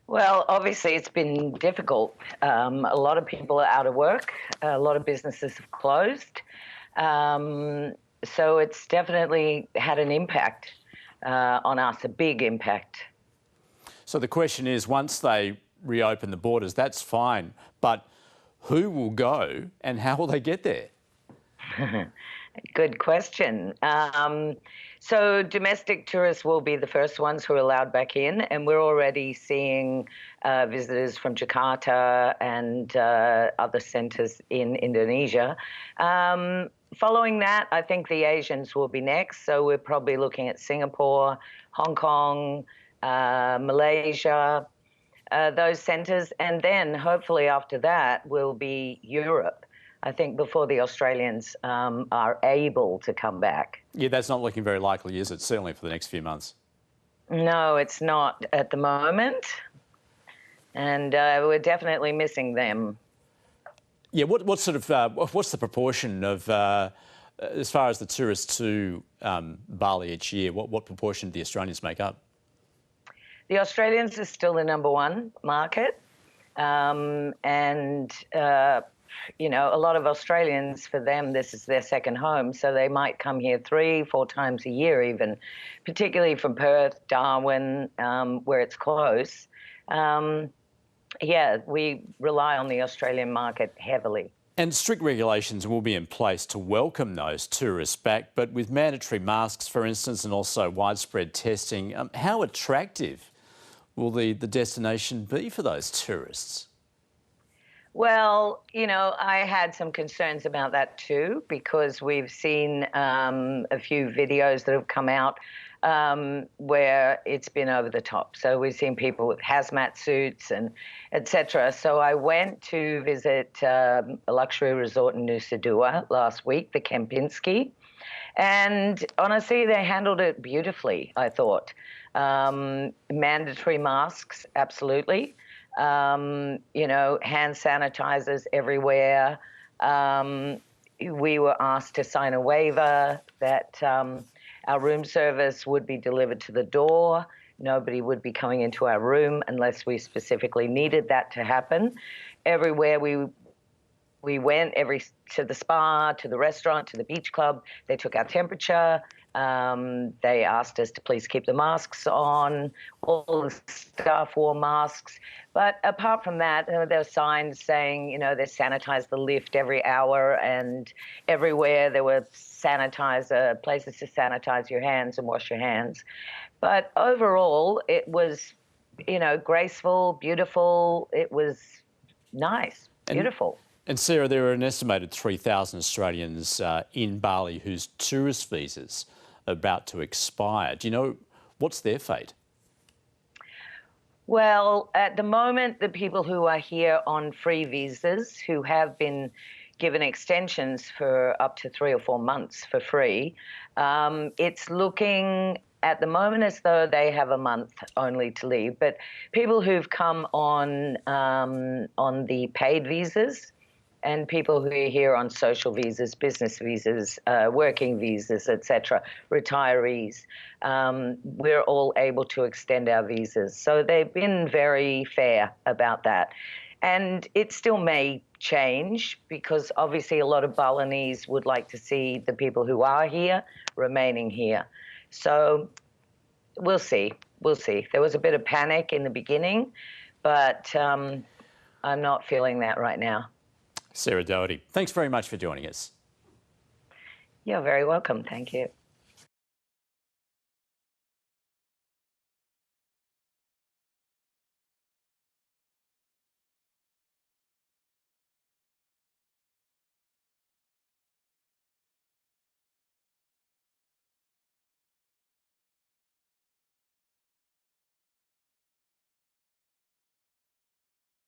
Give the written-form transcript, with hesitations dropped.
Well, obviously, it's been difficult. A lot of people are out of work. A lot of businesses have closed. Um, so it's definitely had an impact on us, a big impact. So the question is, once they reopen the borders, that's fine, but who will go and how will they get there? Good question. So domestic tourists will be the first ones who are allowed back in, and we're already seeing visitors from Jakarta and other centres in Indonesia. Following that, I think the Asians will be next. So we're probably looking at Singapore, Hong Kong, Malaysia, those centres, and then hopefully after that will be Europe. I think before the Australians are able to come back. Yeah, that's not looking very likely, is it? Certainly for the next few months. No, it's not at the moment, and we're definitely missing them. Yeah, what sort of what's the proportion of as far as the tourists to Bali each year? What proportion do the Australians make up? The Australians are still the number one market, and a lot of Australians, for them, this is their second home, so they might come here 3-4 times a year even, particularly from Perth, Darwin, where it's close. Yeah, we rely on the Australian market heavily. And strict regulations will be in place to welcome those tourists back, but with mandatory masks, for instance, and also widespread testing, how attractive will the destination be for those tourists? Well, I had some concerns about that too, because we've seen a few videos that have come out where it's been over the top. So we've seen people with hazmat suits and etc. So I went to visit a luxury resort in Nusa Dua last week, the Kempinski, and honestly, they handled it beautifully, I thought. Mandatory masks, absolutely. Hand sanitizers everywhere. We were asked to sign a waiver that our room service would be delivered to the door. Nobody would be coming into our room unless we specifically needed that to happen. Everywhere we went, to the spa, to the restaurant, to the beach club, they took our temperature. They asked us to please keep the masks on. All the staff wore masks. But apart from that, there were signs saying, they sanitize the lift every hour, and everywhere there were places to sanitize your hands and wash your hands. But overall, it was, graceful, beautiful. It was nice, beautiful. And Sarah, there are an estimated 3,000 Australians in Bali whose tourist visas are about to expire. Do you know what's their fate? Well, at the moment, the people who are here on free visas, who have been given extensions for up to 3 or 4 months for free, it's looking at the moment as though they have a month only to leave. But people who've come on the paid visas, and people who are here on social visas, business visas, working visas, etc., retirees, we're all able to extend our visas. So they've been very fair about that. And it still may change, because obviously a lot of Balinese would like to see the people who are here remaining here. So we'll see. We'll see. There was a bit of panic in the beginning, but I'm not feeling that right now. Sarah Dougherty, thanks very much for joining us. You're very welcome. Thank you.